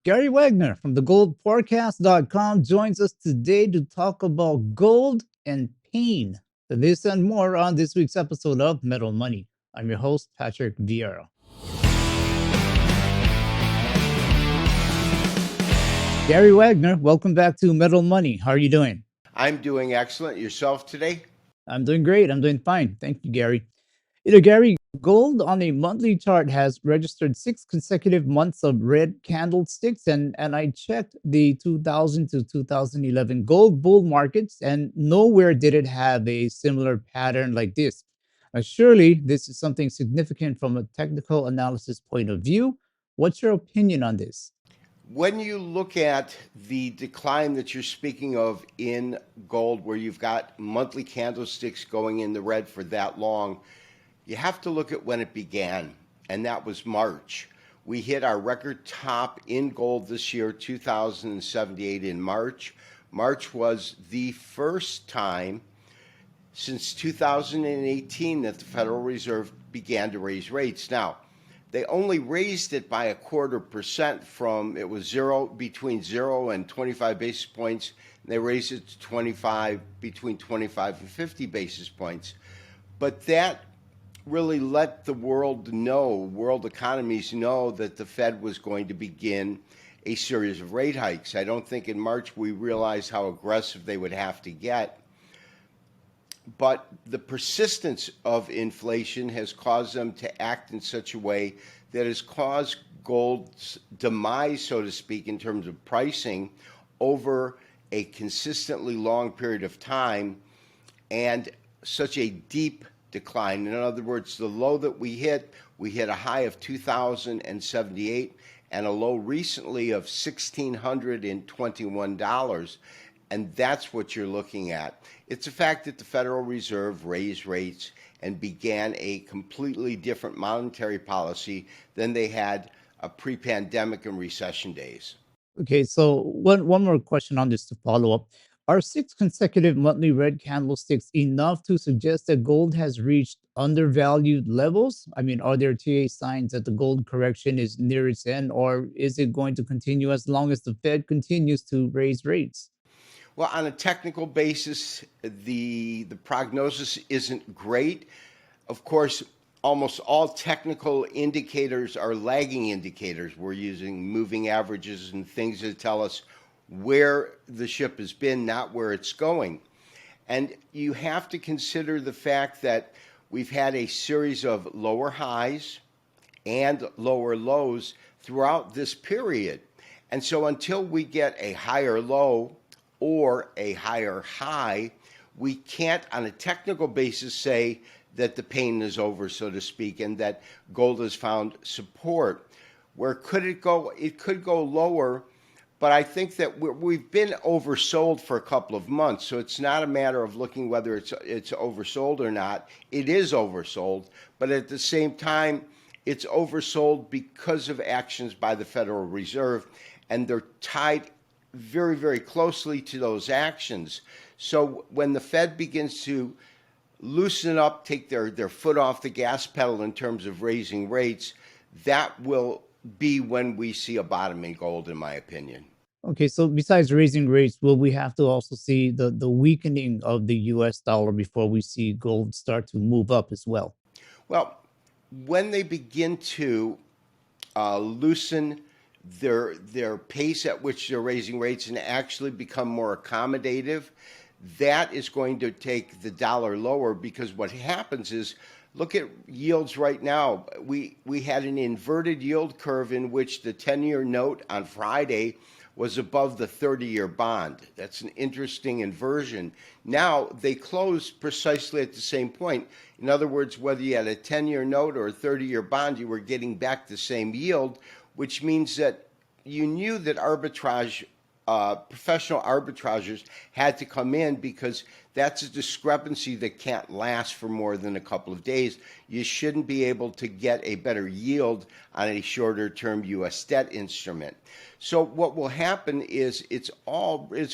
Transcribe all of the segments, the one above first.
Gary Wagner from thegoldforecast.com joins us today to talk about gold and pain. This and more on this week's episode of Metal Money. I'm your host, Patrick Vieira. Gary Wagner, welcome back to Metal Money. How are you doing? I'm doing excellent. Yourself today? I'm doing great. I'm doing fine. Thank you, Gary. Gary, gold on a monthly chart has registered 6 consecutive months of red candlesticks, and I checked the 2000 to 2011 gold bull markets, and nowhere did it have a similar pattern like this. Surely, this is something significant from a technical analysis point of view. What's your opinion on this? When you look at the decline that you're speaking of in gold, where you've got monthly candlesticks going in the red for that long, you have to look at when it began, and that was March. We hit our record top in gold this year, 2078 in March. March was the first time since 2018 that the Federal Reserve began to raise rates. Now, they only raised it by 0.25% from it was between 0 and 25 basis points, and they raised it to 25 between 25 and 50 basis points. But that really let the world economies know that the Fed was going to begin a series of rate hikes. I don't think in March we realized how aggressive they would have to get. But the persistence of inflation has caused them to act in such a way that has caused gold's demise, so to speak, in terms of pricing over a consistently long period of time and such a deep decline. In other words, the low that we hit a high of 2,078 and a low recently of $1,621. And that's what you're looking at. It's a fact that the Federal Reserve raised rates and began a completely different monetary policy than they had pre-pandemic and recession days. Okay, so one more question on this to follow up. Are 6 consecutive monthly red candlesticks enough to suggest that gold has reached undervalued levels? I mean, are there TA signs that the gold correction is near its end, or is it going to continue as long as the Fed continues to raise rates? Well, on a technical basis, the prognosis isn't great. Of course, almost all technical indicators are lagging indicators. We're using moving averages and things that tell us where the ship has been, not where it's going. And you have to consider the fact that we've had a series of lower highs and lower lows throughout this period. And so until we get a higher low or a higher high, we can't, on a technical basis, say that the pain is over, so to speak, and that gold has found support. Where could it go? It could go lower, but I think that we've been oversold for a couple of months, so it's not a matter of looking whether it's oversold or not. It is oversold, but at the same time, it's oversold because of actions by the Federal Reserve, and they're tied very, very closely to those actions. So when the Fed begins to loosen up, take their foot off the gas pedal in terms of raising rates, that will be when we see a bottom in gold, in my opinion. Okay, so besides raising rates, will we have to also see the weakening of the US dollar before we see gold start to move up as well? Well, when they begin to loosen their pace at which they're raising rates and actually become more accommodative, that is going to take the dollar lower, because what happens is, look at yields right now. We had an inverted yield curve in which the 10-year note on Friday was above the 30-year bond. That's an interesting inversion. Now they closed precisely at the same point. In other words, whether you had a 10-year note or a 30-year bond, you were getting back the same yield, which means that you knew that professional arbitrageurs had to come in, because that's a discrepancy that can't last for more than a couple of days. You shouldn't be able to get a better yield on a shorter term U.S. debt instrument. So what will happen is it's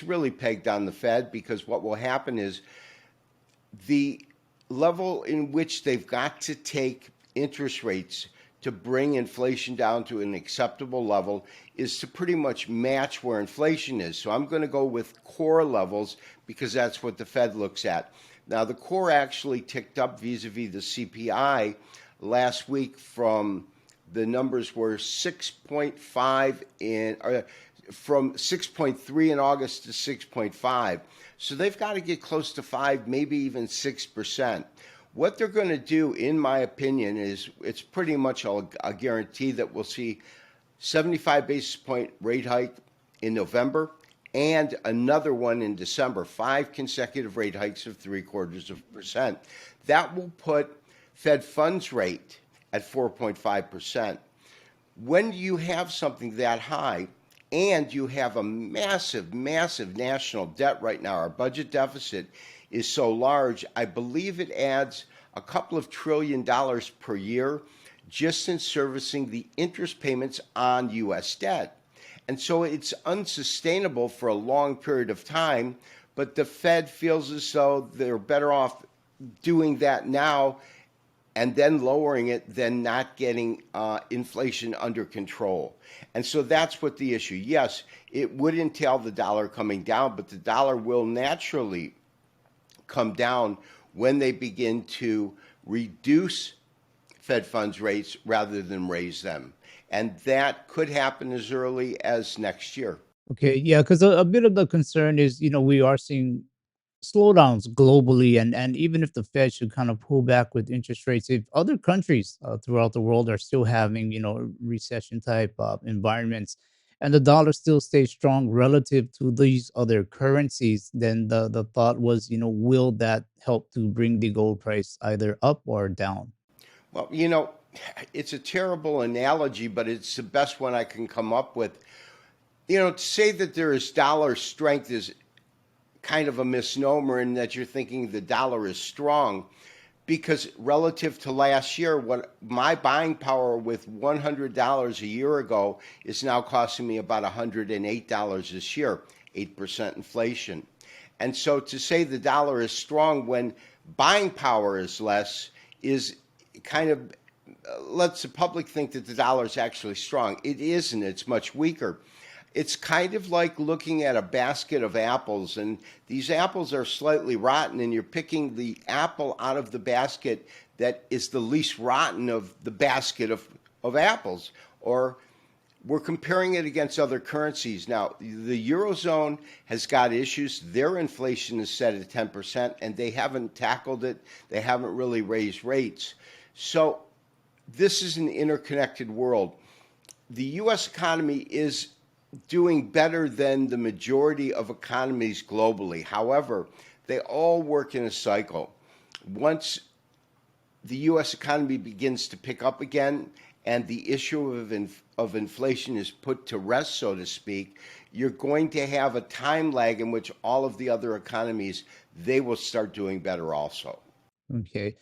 really pegged on the Fed, because what will happen is the level in which they've got to take interest rates to bring inflation down to an acceptable level is to pretty much match where inflation is. So I'm going to go with core levels because that's what the Fed looks at. Now, the core actually ticked up vis-a-vis the CPI last week from the numbers were 6.5 from 6.3 in August to 6.5. So they've got to get close to 5, maybe even 6%. What they're going to do, in my opinion, is it's pretty much a guarantee that we'll see 75 basis point rate hike in November and another one in December, 5 consecutive rate hikes of 0.75%. That will put Fed funds rate at 4.5%. When you have something that high and you have a massive, massive national debt right now, our budget deficit is so large, I believe it adds a couple of $1 trillion per year just in servicing the interest payments on U.S. debt. And so it's unsustainable for a long period of time, but the Fed feels as though they're better off doing that now and then lowering it than not getting inflation under control. And so that's what the issue. Yes, it would entail the dollar coming down, but the dollar will naturally come down when they begin to reduce Fed funds rates rather than raise them. And that could happen as early as next year. Okay, yeah, because a bit of the concern is, we are seeing slowdowns globally, and even if the Fed should kind of pull back with interest rates, if other countries throughout the world are still having, recession type environments, and the dollar still stays strong relative to these other currencies, then the thought was, will that help to bring the gold price either up or down? Well, it's a terrible analogy, but it's the best one I can come up with. To say that there is dollar strength is kind of a misnomer in that you're thinking the dollar is strong because relative to last year, what my buying power with $100 a year ago is now costing me about $108 this year, 8% inflation. And so to say the dollar is strong when buying power is less is kind of lets the public think that the dollar is actually strong. It isn't, it's much weaker. It's kind of like looking at a basket of apples, and these apples are slightly rotten, and you're picking the apple out of the basket that is the least rotten of the basket of apples. Or we're comparing it against other currencies. Now, the Eurozone has got issues. Their inflation is set at 10%, and they haven't tackled it. They haven't really raised rates. So this is an interconnected world. The U.S. economy is doing better than the majority of economies globally. However, they all work in a cycle. Once the U.S. economy begins to pick up again and the issue of inflation is put to rest, so to speak, you're going to have a time lag in which all of the other economies, they will start doing better also. Okay.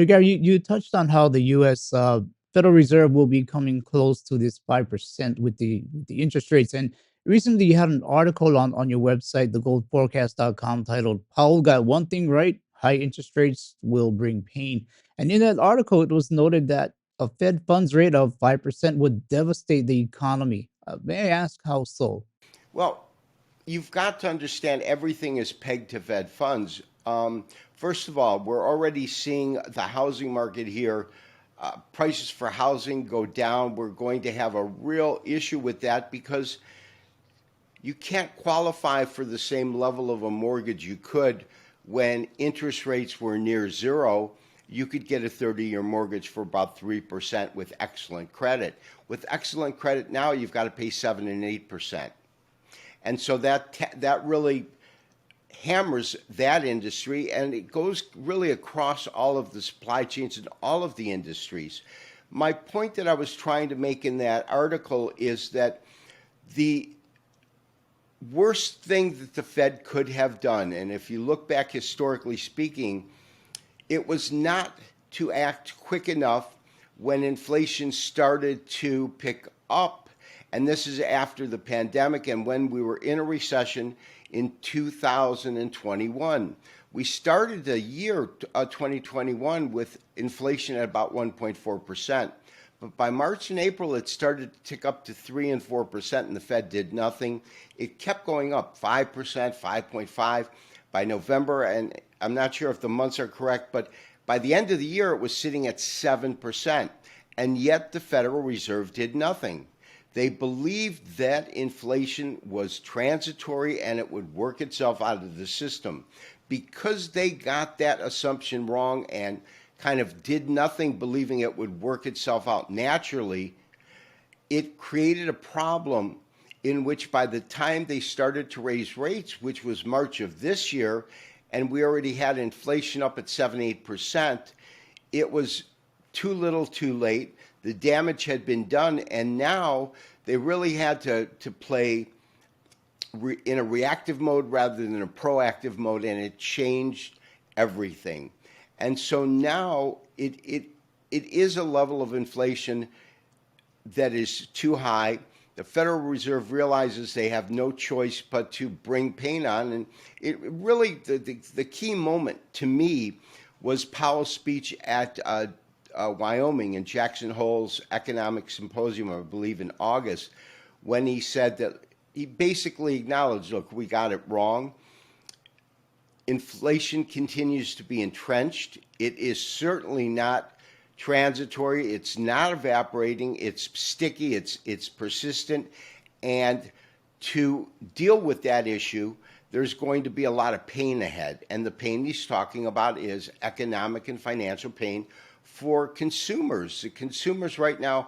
Gary, you touched on how the U.S. Federal Reserve will be coming close to this 5% with the interest rates. And recently you had an article on your website, thegoldforecast.com, titled Powell Got One Thing Right, High Interest Rates Will Bring Pain. And in that article, it was noted that a Fed funds rate of 5% would devastate the economy. May I ask how so? Well, you've got to understand everything is pegged to Fed funds. First of all, we're already seeing the housing market here. Prices for housing go down. We're going to have a real issue with that because you can't qualify for the same level of a mortgage you could when interest rates were near zero. You could get a 30-year mortgage for about 3% with excellent credit. With excellent credit now, you've got to pay 7 and 8%. And so that really hammers that industry, and it goes really across all of the supply chains and all of the industries. My point that I was trying to make in that article is that the worst thing that the Fed could have done, and if you look back historically speaking, it was not to act quick enough when inflation started to pick up. And this is after the pandemic and when we were in a recession in 2021. We started the year 2021 with inflation at about 1.4%. But by March and April, it started to tick up to 3 and 4%, and the Fed did nothing. It kept going up 5%, 5.5 by November, and I'm not sure if the months are correct, but by the end of the year, it was sitting at 7%. And yet the Federal Reserve did nothing. They believed that inflation was transitory and it would work itself out of the system. Because they got that assumption wrong and kind of did nothing, believing it would work itself out naturally, it created a problem in which by the time they started to raise rates, which was March of this year, and we already had inflation up at 7-8%, it was too little too late. The damage had been done, and now they really had to play in a reactive mode rather than a proactive mode, and it changed everything. And so now it is a level of inflation that is too high. The Federal Reserve realizes they have no choice but to bring pain on. And it really, the key moment to me was Powell's speech at Wyoming in Jackson Hole's Economic Symposium, I believe in August, when he said that he basically acknowledged, look, we got it wrong. Inflation continues to be entrenched. It is certainly not transitory. It's not evaporating. It's sticky. It's persistent. And to deal with that issue, there's going to be a lot of pain ahead. And the pain he's talking about is economic and financial pain for consumers. The consumers right now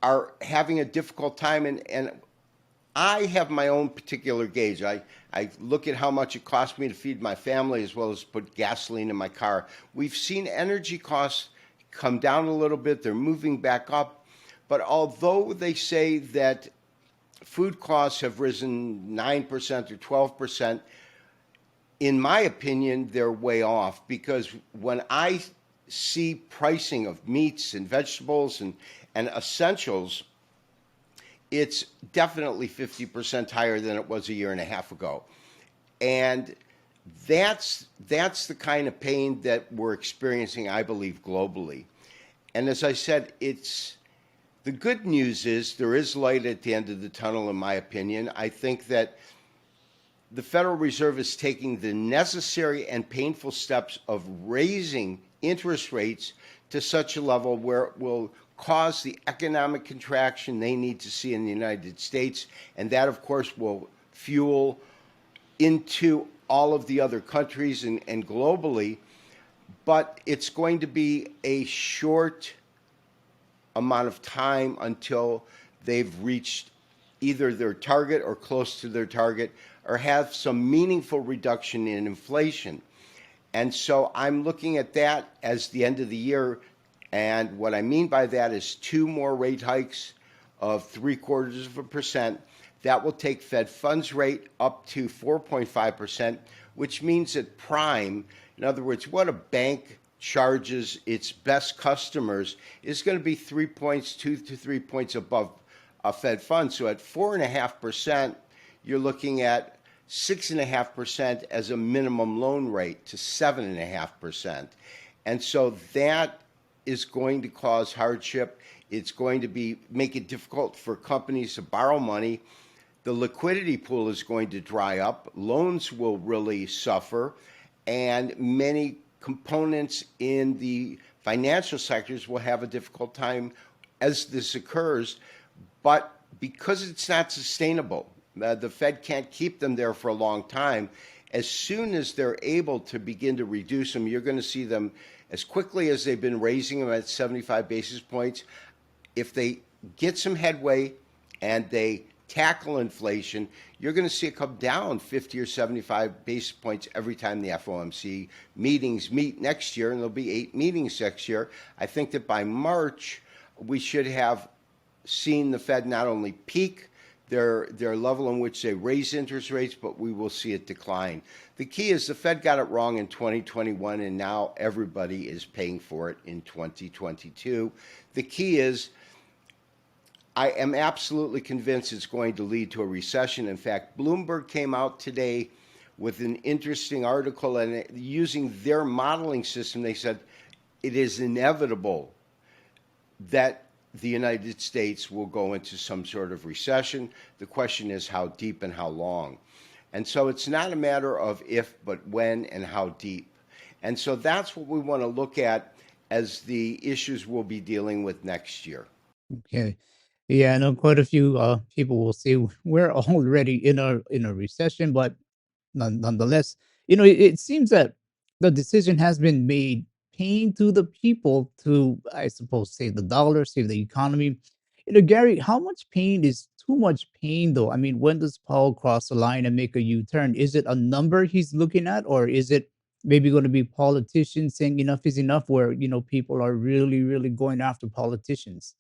are having a difficult time, and I have my own particular gauge. I look at how much it costs me to feed my family as well as put gasoline in my car. We've seen energy costs come down a little bit. They're moving back up. But although they say that food costs have risen 9% or 12%, in my opinion, they're way off, because when I see pricing of meats and vegetables and essentials, it's definitely 50% higher than it was a year and a half ago. And that's the kind of pain that we're experiencing, I believe, globally. And as I said, the good news is there is light at the end of the tunnel, in my opinion. I think that the Federal Reserve is taking the necessary and painful steps of raising interest rates to such a level where it will cause the economic contraction they need to see in the United States. And that, of course, will fuel into all of the other countries and globally. But it's going to be a short amount of time until they've reached either their target or close to their target, or have some meaningful reduction in inflation. And so I'm looking at that as the end of the year. And what I mean by that is 2 more rate hikes of 0.75%. That will take Fed funds rate up to 4.5%, which means that prime, in other words, what a bank charges its best customers, is going to be 3 points, 2 to 3 points above Fed funds. So at 4.5%, you're looking at 6.5% as a minimum loan rate to 7.5%. And so that is going to cause hardship. It's going to make it difficult for companies to borrow money. The liquidity pool is going to dry up. Loans will really suffer. And many components in the financial sectors will have a difficult time as this occurs. But because it's not sustainable, the Fed can't keep them there for a long time. As soon as they're able to begin to reduce them, you're going to see them as quickly as they've been raising them at 75 basis points. If they get some headway and they tackle inflation, you're going to see it come down 50 or 75 basis points every time the FOMC meetings meet next year, and there'll be 8 meetings next year. I think that by March, we should have seen the Fed not only peak their level in which they raise interest rates, but we will see it decline. The key is the Fed got it wrong in 2021, and now everybody is paying for it in 2022. The key is, I am absolutely convinced it's going to lead to a recession. In fact, Bloomberg came out today with an interesting article, and using their modeling system, they said it is inevitable that the United States will go into some sort of recession. The question is how deep and how long. And so it's not a matter of if, but when and how deep. And so that's what we want to look at as the issues we'll be dealing with next year. Okay. Yeah, I know quite a few people will say we're already in a recession, but nonetheless, it seems that the decision has been made, paying to the people to, I suppose, save the dollar, save the economy. Gary, how much pain is too much pain, though? I mean, when does Paul cross the line and make a U-turn? Is it a number he's looking at, or is it maybe going to be politicians saying enough is enough, where people are really, really going after politicians?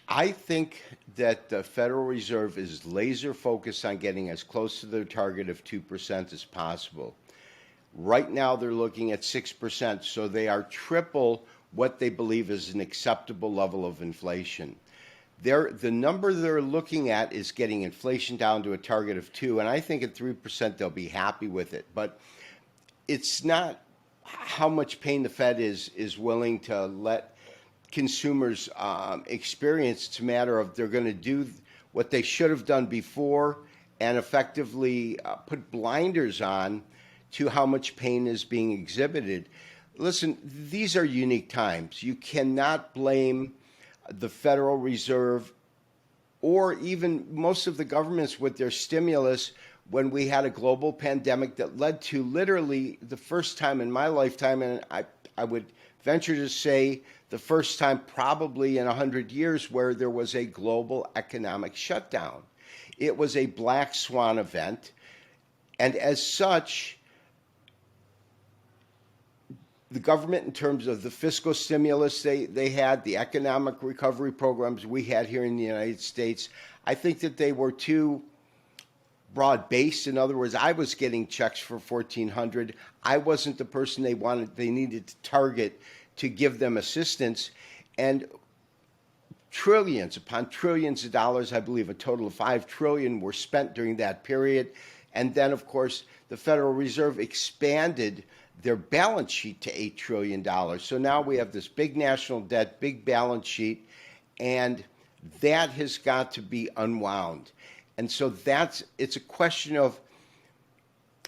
I think that the Federal Reserve is laser focused on getting as close to their target of 2% as possible. Right now, they're looking at 6%, so they are triple what they believe is an acceptable level of inflation. The number they're looking at is getting inflation down to a target of 2, and I think at 3% they'll be happy with it. But it's not how much pain the Fed is willing to let consumers experience. It's a matter of they're going to do what they should have done before and effectively put blinders on to how much pain is being exhibited. Listen, these are unique times. You cannot blame the Federal Reserve or even most of the governments with their stimulus when we had a global pandemic that led to literally the first time in my lifetime, and I would venture to say the first time probably in 100 years, where there was a global economic shutdown. It was a black swan event, and as such, the government, in terms of the fiscal stimulus they had, the economic recovery programs we had here in the United States, I think that they were too broad based. In other words, I was getting checks for 1,400. I wasn't the person they needed to target to give them assistance. And trillions upon trillions of dollars, I believe a total of 5 trillion were spent during that period. And then, of course, the Federal Reserve expanded their balance sheet to $8 trillion. So now we have this big national debt, big balance sheet, and that has got to be unwound. And so it's a question of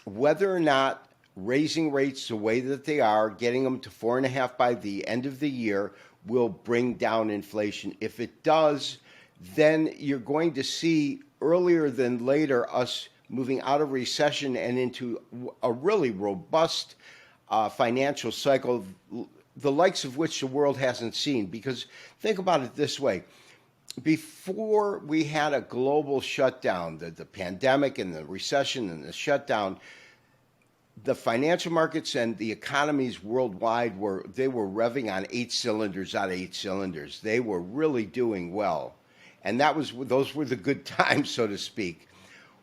whether or not raising rates the way that they are, getting them to 4.5 by the end of the year, will bring down inflation. If it does, then you're going to see earlier than later us moving out of recession and into a really robust financial cycle, the likes of which the world hasn't seen. Because think about it this way. Before we had a global shutdown, the pandemic and the recession and the shutdown, the financial markets and the economies worldwide were revving on 8 cylinders out of 8 cylinders. They were really doing well. And those were the good times, so to speak.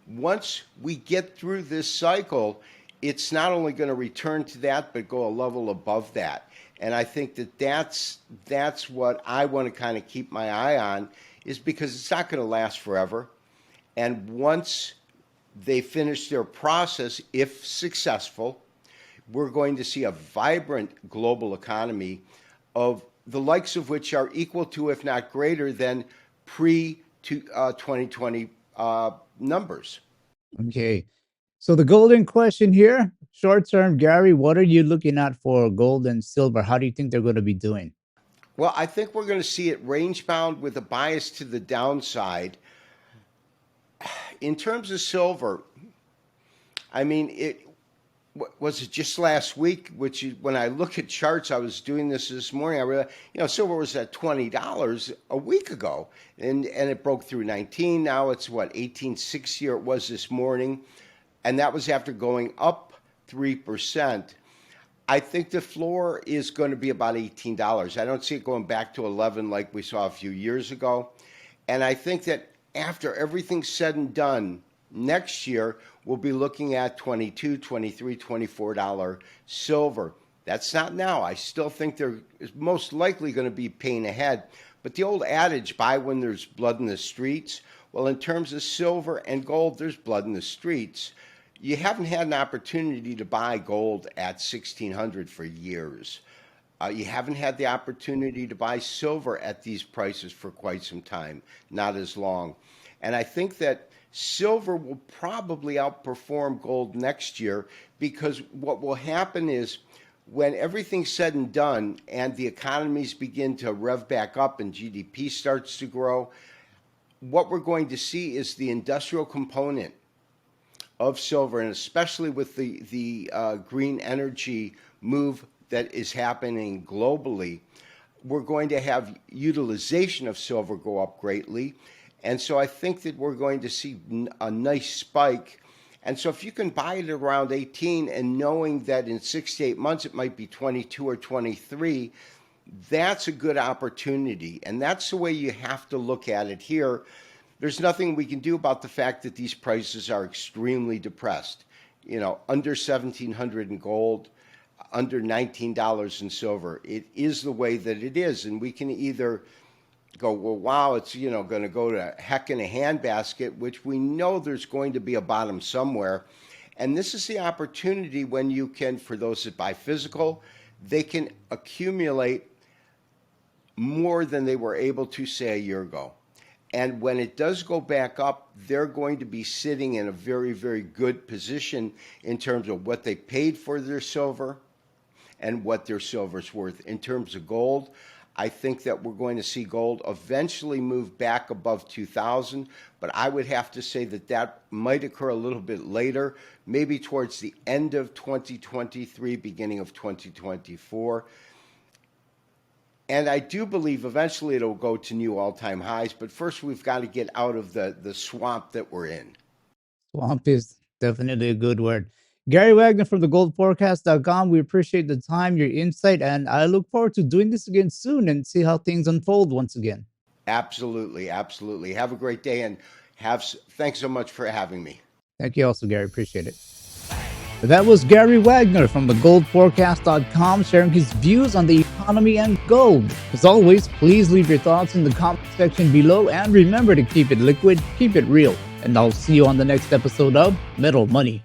Once we get through this cycle, it's not only going to return to that, but go a level above that. And I think that that's what I want to kind of keep my eye on, is because it's not going to last forever. And once they finish their process, if successful, we're going to see a vibrant global economy of the likes of which are equal to, if not greater than, pre-2020 numbers. Okay. So the golden question here, short term, Gary, what are you looking at for gold and silver? How do you think they're going to be doing? Well, I think we're going to see it range bound with a bias to the downside. In terms of silver, I mean, was it just last week? When I look at charts, I was doing this morning. I realized, silver was at $20 a week ago, and it broke through 19. Now it's what, 18.60, or it was this morning, and that was after going up 3%. I think the floor is going to be about $18. I don't see it going back to 11 like we saw a few years ago. And I think that after everything's said and done, next year we'll be looking at $22, $23, $24 silver. That's not now. I still think there is most likely going to be pain ahead. But the old adage, buy when there's blood in the streets, well, in terms of silver and gold, there's blood in the streets. You haven't had an opportunity to buy gold at 1,600 for years. You haven't had the opportunity to buy silver at these prices for quite some time, not as long. And I think that silver will probably outperform gold next year because what will happen is when everything's said and done and the economies begin to rev back up and GDP starts to grow, what we're going to see is the industrial component of silver, and especially with the green energy move that is happening globally, we're going to have utilization of silver go up greatly. And so I think that we're going to see a nice spike. And so if you can buy it around 18 and knowing that in 6 to 8 months it might be 22 or 23, that's a good opportunity. And that's the way you have to look at it here. There's nothing we can do about the fact that these prices are extremely depressed. You know, under 1,700 in gold, under $19 in silver. It is the way that it is. And we can either go, well, wow, it's, you know, going to go to heck in a handbasket, which we know there's going to be a bottom somewhere. And this is the opportunity when you can, for those that buy physical, they can accumulate more than they were able to, say, a year ago. And when it does go back up, they're going to be sitting in a very, very good position in terms of what they paid for their silver and what their silver's worth. In terms of gold, I think that we're going to see gold eventually move back above 2,000, but I would have to say that that might occur a little bit later, maybe towards the end of 2023, beginning of 2024. And I do believe eventually it'll go to new all-time highs, but first we've got to get out of the swamp that we're in. Swamp is definitely a good word. Gary Wagner from the goldforecast.com. We appreciate the time, your insight, and I look forward to doing this again soon and see how things unfold once again. Absolutely, absolutely. Have a great day, and thanks so much for having me. Thank you also, Gary. Appreciate it. That was Gary Wagner from the goldforecast.com sharing his views on the economy and gold. As always, please leave your thoughts in the comment section below and remember to keep it liquid, keep it real. And I'll see you on the next episode of Metal Money.